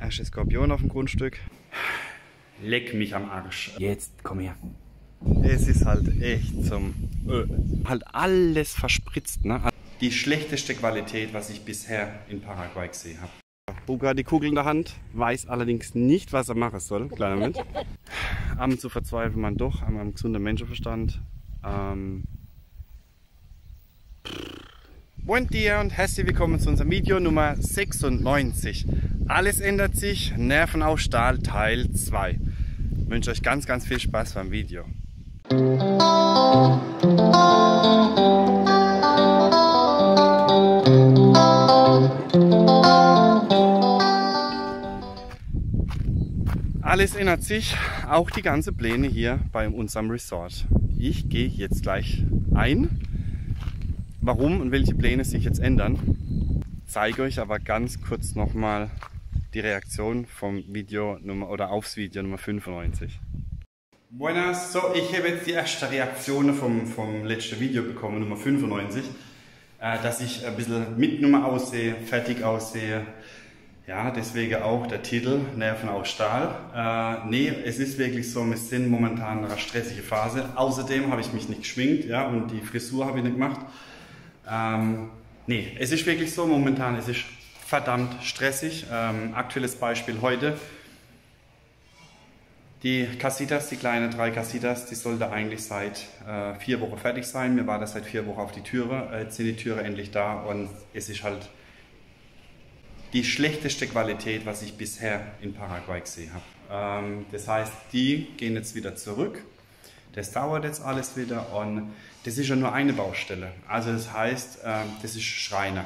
Erste Skorpion auf dem Grundstück. Leck mich am Arsch. Jetzt komm her. Es ist halt echt zum halt alles verspritzt, ne? Die schlechteste Qualität, was ich bisher in Paraguay gesehen habe. Buga die Kugel in der Hand, weiß allerdings nicht, was er machen soll. Kleiner Moment. Ab und zu verzweifelt man doch an meinem gesunden Menschenverstand. Buen dia und herzlich willkommen zu unserem Video Nummer 96. Alles ändert sich, Nerven aus Stahl Teil 2. Ich wünsche euch ganz, ganz viel Spaß beim Video. Alles ändert sich, auch die ganzen Pläne hier bei unserem Resort. Ich gehe jetzt gleich ein. Warum und welche Pläne sich jetzt ändern, zeige euch aber ganz kurz nochmal die Reaktion vom Video aufs Video Nummer 95. Buenas, so ich habe jetzt die erste Reaktion vom letzten Video bekommen, Nummer 95, dass ich ein bisschen mit Nummer aussehe, fertig aussehe. Ja, deswegen auch der Titel, Nerven aus Stahl. Nee, es ist wirklich so, wir sind momentan in einer stressigen Phase. Außerdem habe ich mich nicht geschminkt, ja, und die Frisur habe ich nicht gemacht. Nee, es ist wirklich so, momentan es ist verdammt stressig. Aktuelles Beispiel heute. Die Casitas, die kleinen 3 Casitas, die sollte eigentlich seit 4 Wochen fertig sein. Mir war das seit 4 Wochen auf die Türe. Jetzt sind die Türe endlich da und es ist halt die schlechteste Qualität, was ich bisher in Paraguay gesehen habe. Das heißt, die gehen jetzt wieder zurück. Das dauert jetzt alles wieder und das ist ja nur eine Baustelle. Also das heißt, das ist Schreiner.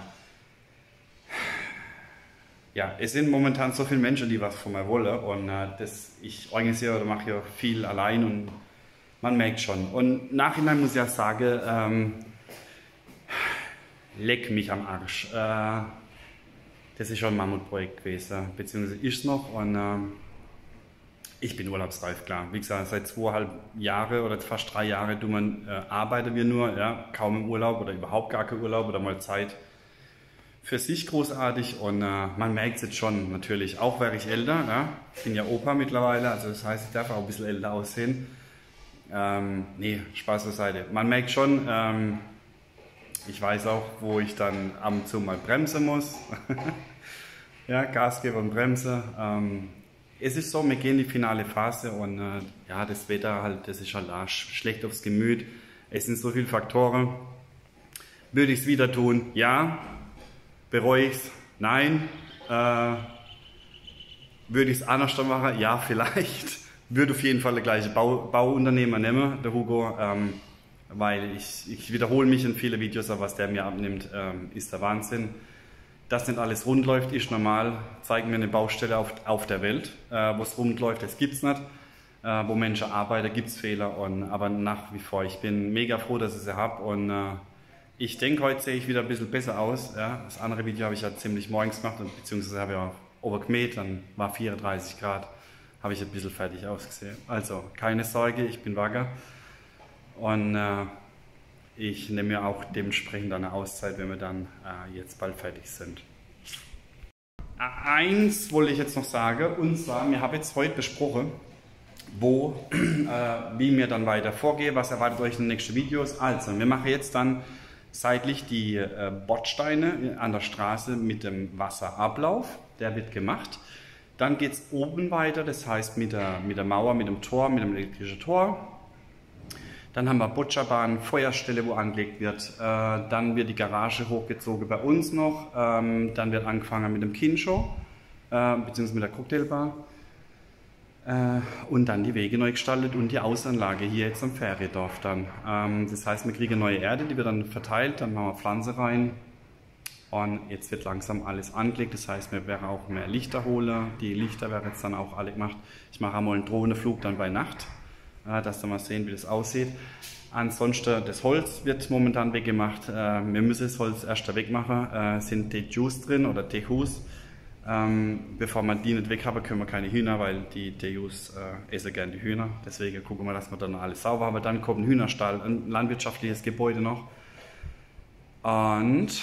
Ja, es sind momentan so viele Menschen, die was von mir wollen und ich organisiere oder mache ja viel allein und man merkt schon. Und nachhinein muss ich auch sagen, leck mich am Arsch. Das ist schon ein Mammutprojekt gewesen, beziehungsweise ist es noch und ich bin urlaubsreif, klar. Wie gesagt, seit 2,5 Jahren oder fast 3 Jahren arbeiten wir nur, ja, kaum im Urlaub oder überhaupt gar kein Urlaub oder mal Zeit für sich großartig und man merkt es jetzt schon natürlich, auch wäre ich älter, ja. Ich bin ja Opa mittlerweile, also das heißt, ich darf auch ein bisschen älter aussehen. Nee, Spaß beiseite. Man merkt schon, ich weiß auch, wo ich dann ab und zu mal bremsen muss. Ja, Gas geben und bremse. Es ist so, wir gehen in die finale Phase und ja, das Wetter halt, das ist halt schlecht aufs Gemüt. Es sind so viele Faktoren. Würde ich es wieder tun? Ja. Bereue ich es? Nein. Würde ich es anders machen? Ja, vielleicht. Würde auf jeden Fall der gleiche Bauunternehmer nehmen, der Hugo. Weil ich wiederhole mich in viele Videos, aber was der mir abnimmt, ist der Wahnsinn. Dass nicht alles rund läuft, ist normal. Zeigen wir eine Baustelle auf der Welt, wo es rund läuft, das gibt es nicht. Wo Menschen arbeiten, gibt es Fehler. Aber nach wie vor, ich bin mega froh, dass ich sie habe. Und ich denke, heute sehe ich wieder ein bisschen besser aus. Ja. Das andere Video habe ich ja ziemlich morgens gemacht, beziehungsweise habe ich auch obergemäht, dann war 34 Grad, habe ich ein bisschen fertig ausgesehen. Also keine Sorge, ich bin wacker. Und ich nehme mir auch dementsprechend eine Auszeit, wenn wir dann jetzt bald fertig sind. Eins wollte ich jetzt noch sagen, und zwar, wir haben jetzt heute besprochen, wie mir dann weiter vorgehe, was erwartet euch in den nächsten Videos. Also, wir machen jetzt dann seitlich die Bordsteine an der Straße mit dem Wasserablauf, der wird gemacht. Dann geht es oben weiter, das heißt mit der Mauer, mit dem Tor, mit dem elektrischen Tor. Dann haben wir Boccia-Bahn, Feuerstelle, wo angelegt wird. Dann wird die Garage hochgezogen bei uns noch. Dann wird angefangen mit dem Kinshow, beziehungsweise mit der Cocktailbar. Und dann die Wege neu gestaltet und die Außenanlage hier jetzt am Feriendorf dann. Das heißt, wir kriegen neue Erde, die wird dann verteilt, dann machen wir Pflanze rein. Und jetzt wird langsam alles angelegt, das heißt, wir werden auch mehr Lichter holen. Die Lichter werden jetzt dann auch alle gemacht. Ich mache einmal einen Drohnenflug dann bei Nacht, dass wir mal sehen, wie das aussieht. Ansonsten, das Holz wird momentan weggemacht. Wir müssen das Holz erst wegmachen. Sind Tejus drin oder Tejus. Bevor wir die nicht weg haben, können wir keine Hühner, weil die Tejus essen gerne die Hühner. Deswegen gucken wir, dass wir dann alles sauber haben. Dann kommt ein Hühnerstall, ein landwirtschaftliches Gebäude noch. Und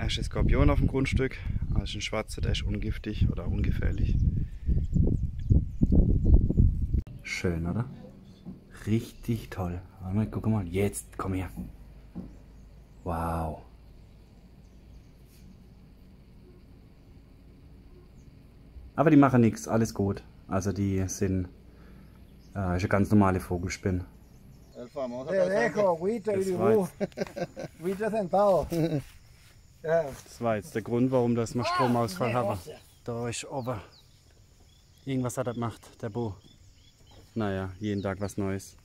Erste Skorpion auf dem Grundstück. Also ein schwarzer, der ist ungiftig oder ungefährlich. Schön, oder? Richtig toll. Mal, guck mal, jetzt, komm her. Wow. Aber die machen nichts, alles gut. Also die sind ist eine ganz normale Vogelspinne. Das war jetzt der Grund, warum das wir Stromausfall haben. Da ist oben. Irgendwas hat er gemacht, der Bo. Naja, jeden Tag was Neues.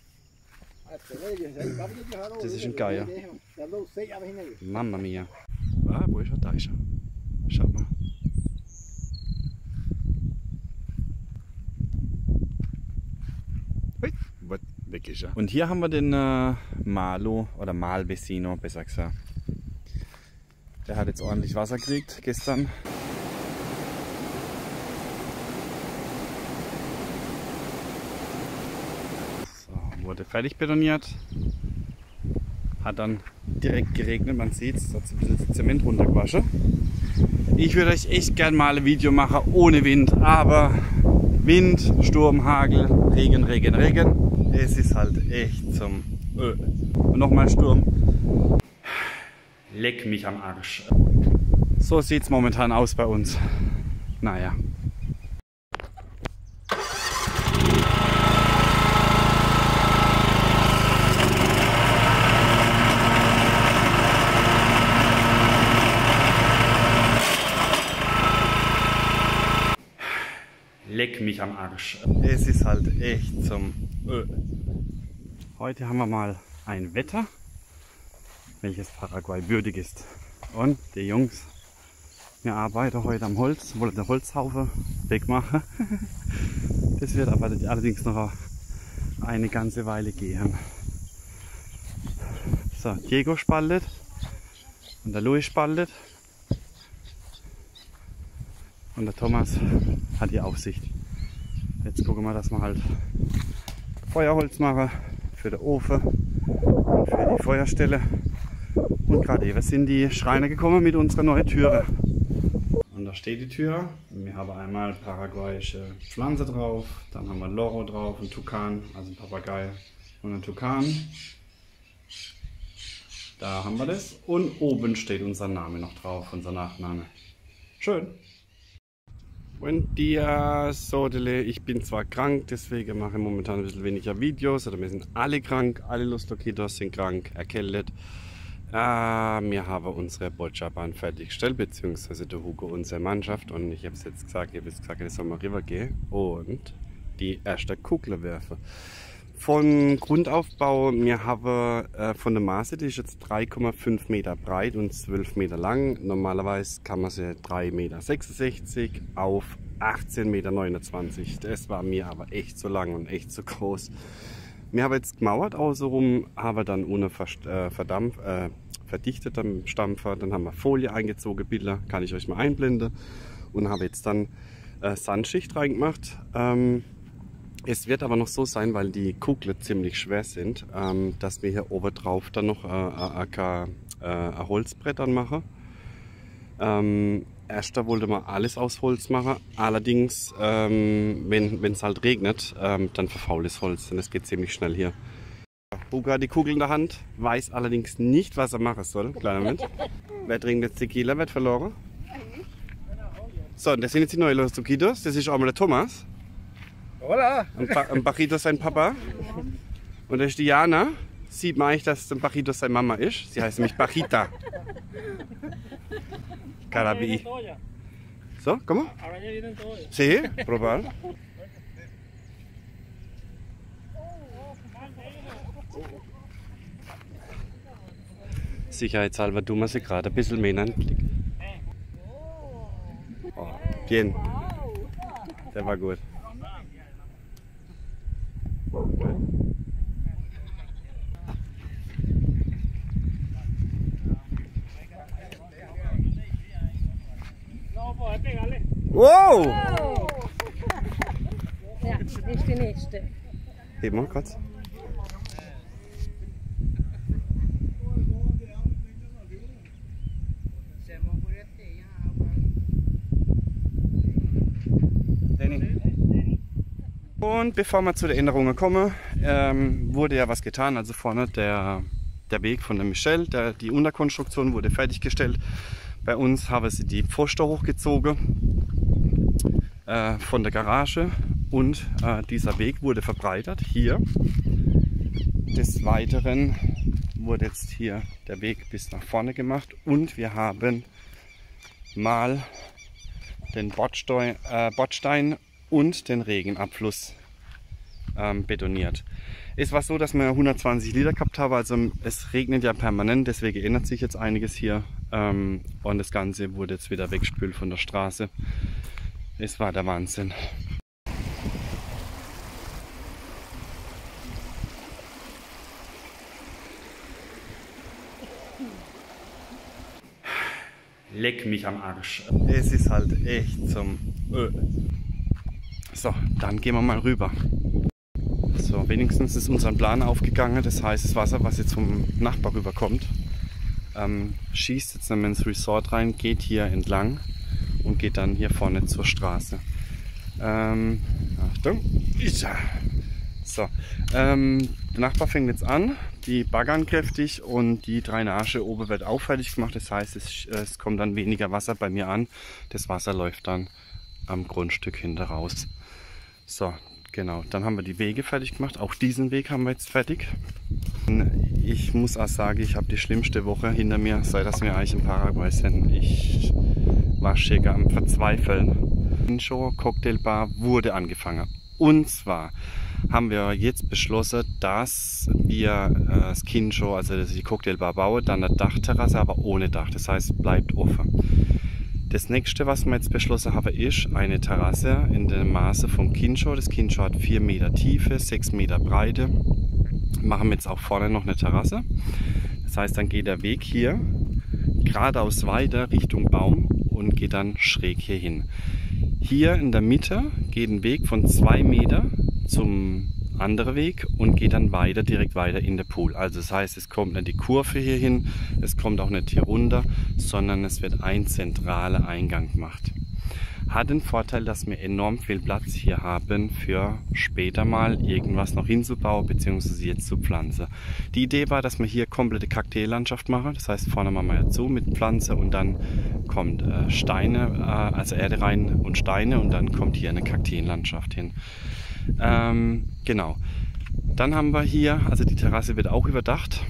Das ist ein Geier. Mama mia. Ah, wo ist er? Da ist er. Schau mal. Weg ist er. Und hier haben wir den Malo oder Malvecino, besser gesagt. Der hat jetzt ordentlich Wasser gekriegt gestern. So, wurde fertig betoniert. Hat dann direkt geregnet, man sieht es, hat ein bisschen Zement runtergewaschen. Ich würde euch echt gern mal ein Video machen ohne Wind, aber Wind, Sturm, Hagel, Regen, Regen, Regen. Es ist halt echt zum... Und nochmal Sturm. Leck mich am Arsch. So sieht es momentan aus bei uns. Naja. Leck mich am Arsch. Es ist halt echt zum... Heute haben wir mal ein Wetter, welches Paraguay würdig ist. Und die Jungs, wir arbeiten heute am Holz, wollen den Holzhaufen wegmachen. Das wird aber allerdings noch eine ganze Weile gehen. So, Diego spaltet und der Louis spaltet. Und der Thomas hat die Aufsicht. Jetzt gucken wir, dass wir halt Feuerholz machen für den Ofen und für die Feuerstelle. Und gerade eben sind die Schreiner gekommen mit unserer neuen Türe. Und da steht die Tür. Wir haben einmal paraguayische Pflanze drauf, dann haben wir Loro drauf, ein Tukan, also ein Papagei und ein Tukan. Da haben wir das. Und oben steht unser Name noch drauf, unser Nachname. Schön. Buen dia, Sodele. Ich bin zwar krank, deswegen mache ich momentan ein bisschen weniger Videos. Oder wir sind alle krank, alle Los Loquitos sind krank, erkältet. Wir haben unsere Boccia-Bahn fertiggestellt, beziehungsweise der Hugo, unsere Mannschaft. Und ich habe es jetzt gesagt, ich soll mal rübergehen und die erste Kugel werfen. Von Grundaufbau, wir haben von der Maße, die ist jetzt 3,5 Meter breit und 12 Meter lang. Normalerweise kann man sie 3,66 Meter auf 18,29 Meter. Das war mir aber echt zu lang und echt zu groß. Wir haben jetzt gemauert außenrum, haben dann ohne verdichtetem Stampfer, dann haben wir Folie eingezogen, Bilder, kann ich euch mal einblenden. Und habe jetzt dann Sandschicht reingemacht. Es wird aber noch so sein, weil die Kugeln ziemlich schwer sind, dass wir hier oben drauf dann noch ein Holzbrett anmachen. Erst da wollte man alles aus Holz machen, allerdings, wenn es halt regnet, dann verfault das Holz und es geht ziemlich schnell hier. Hugo hat die Kugel in der Hand, weiß allerdings nicht, was er machen soll. Kleiner Moment. Wer trinkt jetzt Tequila, wird verloren. So, und das sind jetzt die neuen Los Loquitos, das ist auch mal der Thomas. Hola. Und Bajito sein Papa. Und das ist die Jana. Sieht man eigentlich, dass Bajito seine Mama ist. Sie heißt nämlich Bajita. Carabi. So, ¿cómo? Sí, probar. Sicherheitshalber tun wir sie gerade ein bisschen mehr anklicken. Oh, bien. Der war gut. Wow! Ja, nächste, nächste. Heb mal kurz. Und bevor wir zu den Änderungen kommen, wurde ja was getan. Also vorne der Weg von der Michelle, die Unterkonstruktion wurde fertiggestellt. Bei uns haben sie die Pfosten hochgezogen von der Garage und dieser Weg wurde verbreitert hier. Des Weiteren wurde jetzt hier der Weg bis nach vorne gemacht und wir haben mal den Bordstein und den Regenabfluss betoniert. Es war so, dass wir 120 Liter gehabt haben, also es regnet ja permanent, deswegen ändert sich jetzt einiges hier und das Ganze wurde jetzt wieder weggespült von der Straße. Es war der Wahnsinn. Leck mich am Arsch. Es ist halt echt zum So, dann gehen wir mal rüber. So, wenigstens ist unser Plan aufgegangen. Das heißt, das Wasser, was jetzt vom Nachbar rüberkommt, schießt jetzt dann ins Resort rein, geht hier entlang und geht dann hier vorne zur Straße. Achtung. So, der Nachbar fängt jetzt an, die baggern kräftig und die Drainage oben wird auch fertig gemacht. Das heißt, es kommt dann weniger Wasser bei mir an. Das Wasser läuft dann am Grundstück hinter raus. So, genau. Dann haben wir die Wege fertig gemacht. Auch diesen Weg haben wir jetzt fertig. Ich muss auch sagen, ich habe die schlimmste Woche hinter mir, seit dass wir eigentlich in Paraguay sind. Ich war schicker am Verzweifeln. Kincho Cocktailbar wurde angefangen. Und zwar haben wir jetzt beschlossen, dass wir das Kincho, also die Cocktailbar bauen, dann eine Dachterrasse, aber ohne Dach. Das heißt, es bleibt offen. Das nächste, was wir jetzt beschlossen haben, ist eine Terrasse in dem Maße vom Kincho. Das Kincho hat 4 Meter Tiefe, 6 Meter Breite. Machen wir jetzt auch vorne noch eine Terrasse. Das heißt, dann geht der Weg hier geradeaus weiter Richtung Baum und geht dann schräg hier hin. Hier in der Mitte geht ein Weg von 2 Meter zum anderen Weg und geht dann weiter, direkt weiter in den Pool. Also das heißt, es kommt nicht die Kurve hier hin, es kommt auch nicht hier runter, sondern es wird ein zentraler Eingang gemacht. Hat den Vorteil, dass wir enorm viel Platz hier haben für später mal irgendwas noch hinzubauen bzw. jetzt zu pflanzen. Die Idee war, dass wir hier komplette Kakteelandschaft machen. Das heißt, vorne machen wir ja zu mit Pflanze und dann kommt Steine, also Erde rein und Steine und dann kommt hier eine Kakteenlandschaft hin. Genau. Dann haben wir hier, also die Terrasse wird auch überdacht.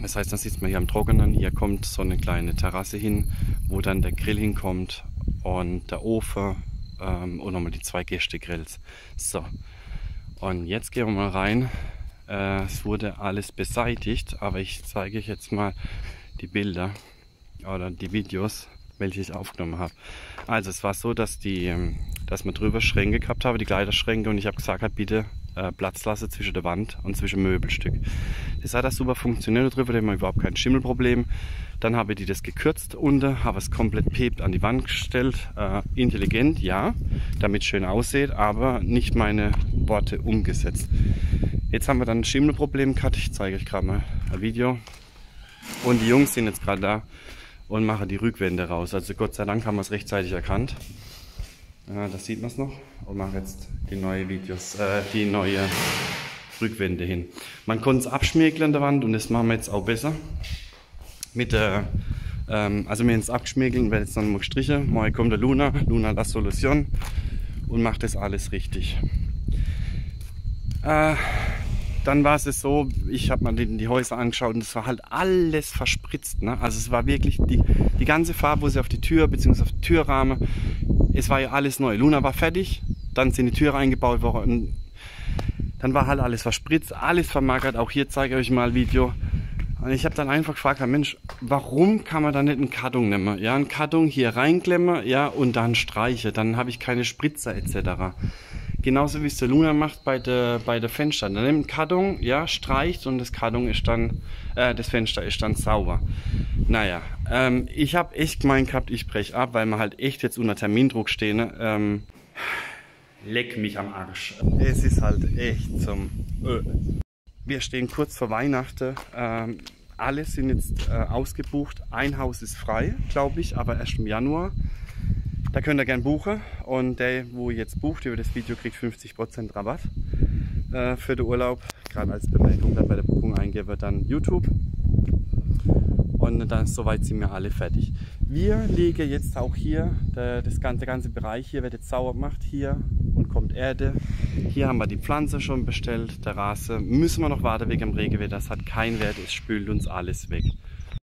Das heißt, dann sieht man hier am Trockenen, hier kommt so eine kleine Terrasse hin, wo dann der Grill hinkommt und der Ofen und nochmal die 2 Gästegrills. So, und jetzt gehen wir mal rein. Es wurde alles beseitigt, aber ich zeige euch jetzt mal die Bilder oder die Videos, welche ich aufgenommen habe. Also es war so, dass wir drüber Schränke gehabt haben, die Kleiderschränke, und ich habe gesagt, bitte Platz lasse zwischen der Wand und zwischen Möbelstück. Das hat super funktioniert, drüber haben wir überhaupt kein Schimmelproblem. Dann habe ich das gekürzt unten, habe es komplett pept an die Wand gestellt. Intelligent, ja, damit es schön aussieht, aber nicht meine Worte umgesetzt. Jetzt haben wir dann ein Schimmelproblem gehabt. Ich zeige euch gerade mal ein Video. Und die Jungs sind jetzt gerade da und machen die Rückwände raus. Also Gott sei Dank haben wir es rechtzeitig erkannt. Das sieht man es noch. Und machen jetzt die neue die neue Rückwände hin. Man konnte es abschmirgeln an der Wand und das machen wir jetzt auch besser. Mit der, also wir haben es abgeschmirgelt und werden jetzt dann mal gestrichen. Morgen kommt der Luna La Solution und macht das alles richtig. Dann war es so, ich habe mal die Häuser angeschaut und es war halt alles verspritzt. Ne? Also es war wirklich die ganze Farbe, wo sie auf die Tür bzw. auf den Türrahmen, es war ja alles neu. Luna war fertig, dann sind die Türen eingebaut worden und dann war halt alles verspritzt, alles vermagert. Auch hier zeige ich euch mal ein Video. Und ich habe dann einfach gefragt, Mensch, warum kann man da nicht einen Karton nehmen? Ja, einen Karton hier reinklemmen, ja, und dann streiche. Dann habe ich keine Spritzer etc. Genauso wie es der Luna macht bei der Fenster. Dann nimmt einen Karton, ja, streicht und das Karton ist dann, das Fenster ist dann sauber. Naja, ich habe echt gemeint gehabt, ich breche ab, weil wir halt echt jetzt unter Termindruck stehen. Leck mich am Arsch. Es ist halt echt zum... Wir stehen kurz vor Weihnachten. Alle sind jetzt ausgebucht. Ein Haus ist frei, glaube ich, aber erst im Januar. Da könnt ihr gerne buchen und der, wo jetzt bucht über das Video, kriegt 50% Rabatt für den Urlaub. Gerade als Bemerkung dann bei der Buchung eingebe, dann YouTube. Und dann soweit sind wir alle fertig. Wir legen jetzt auch hier, der ganze Bereich hier wird jetzt sauber gemacht hier und kommt Erde. Hier haben wir die Pflanze schon bestellt, Terrasse. Müssen wir noch warten wegen dem Regenwetter, das hat keinen Wert, es spült uns alles weg.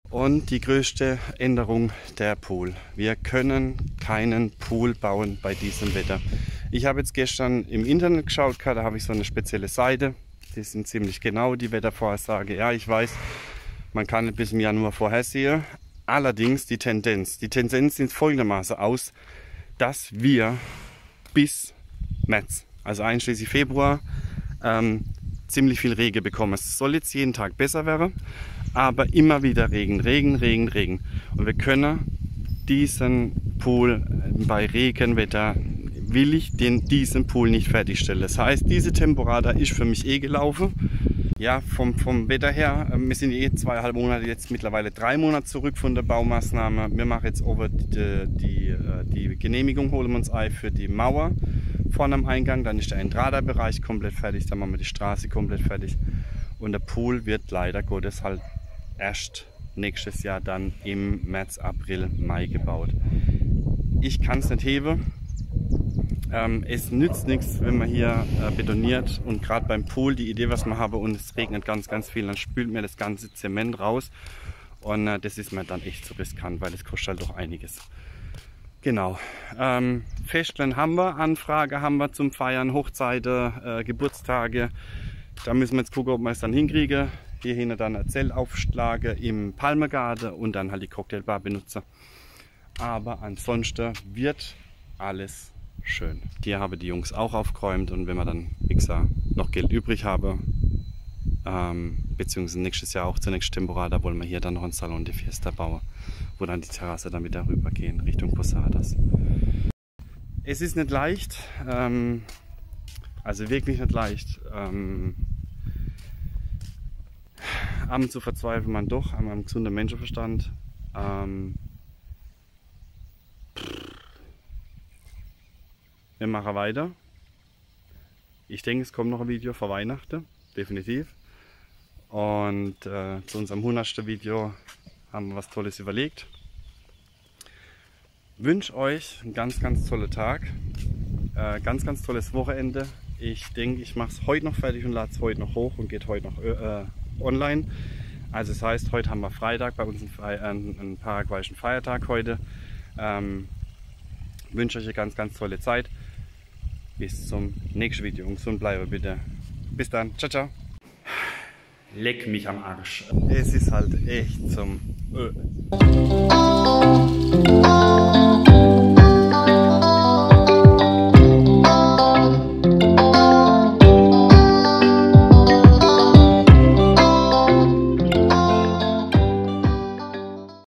Und die größte Änderung, der Pool. Wir können keinen Pool bauen bei diesem Wetter. Ich habe jetzt gestern im Internet geschaut, da habe ich so eine spezielle Seite. Die sind ziemlich genau, die Wettervorhersage. Ja, ich weiß, man kann bis im Januar vorhersehen. Allerdings die Tendenz sieht folgendermaßen aus, dass wir bis März, also einschließlich Februar, ziemlich viel Regen bekommen. Es soll jetzt jeden Tag besser werden, aber immer wieder Regen. Und wir können diesen Pool bei Regenwetter, will ich diesen Pool nicht fertigstellen. Das heißt, diese Temporada ist für mich gelaufen. Ja, vom Wetter her, wir sind 2,5 Monate, jetzt mittlerweile 3 Monate zurück von der Baumaßnahme. Wir machen jetzt over die Genehmigung, holen wir uns ein für die Mauer vorne am Eingang. Dann ist der Entrada-Bereich komplett fertig, dann machen wir die Straße komplett fertig. Und der Pool wird leider Gottes halt erst nächstes Jahr dann im März, April, Mai gebaut. Ich kann es nicht heben. Es nützt nichts, wenn man hier betoniert und gerade beim Pool die Idee, was man habe und es regnet ganz viel, dann spült mir das ganze Zement raus und das ist mir dann echt zu riskant, weil es kostet halt doch einiges. Genau. Festeln haben wir, Anfrage haben wir zum Feiern, Hochzeiten, Geburtstage. Da müssen wir jetzt gucken, ob wir es dann hinkriegen. Hier hinten dann eine Zeltaufschlage im Palmegarten und dann halt die Cocktailbar benutzen. Aber ansonsten wird alles schön. Die haben die Jungs auch aufgeräumt und wenn wir dann, wie gesagt, noch Geld übrig haben, beziehungsweise nächstes Jahr auch zur nächsten Temporada, wollen wir hier dann noch einen Salon de Fiesta bauen, wo dann die Terrasse dann wieder rüber gehen Richtung Posadas. Es ist nicht leicht, also wirklich nicht leicht. Abends zu verzweifeln man doch, an meinem gesunden Menschenverstand. Wir machen weiter. Ich denke, es kommt noch ein Video vor Weihnachten, definitiv. Und zu unserem 100. Video haben wir was Tolles überlegt. Ich wünsche euch einen ganz tollen Tag, ganz tolles Wochenende. Ich denke, ich mache es heute noch fertig und lade es heute noch hoch und geht heute noch online. Also das heißt, heute haben wir Freitag, bei uns ein paraguayischen Feiertag heute. Ich wünsche euch eine ganz tolle Zeit. Bis zum nächsten Video. Gesund bleiben bitte. Bis dann. Ciao, ciao. Leck mich am Arsch. Es ist halt echt zum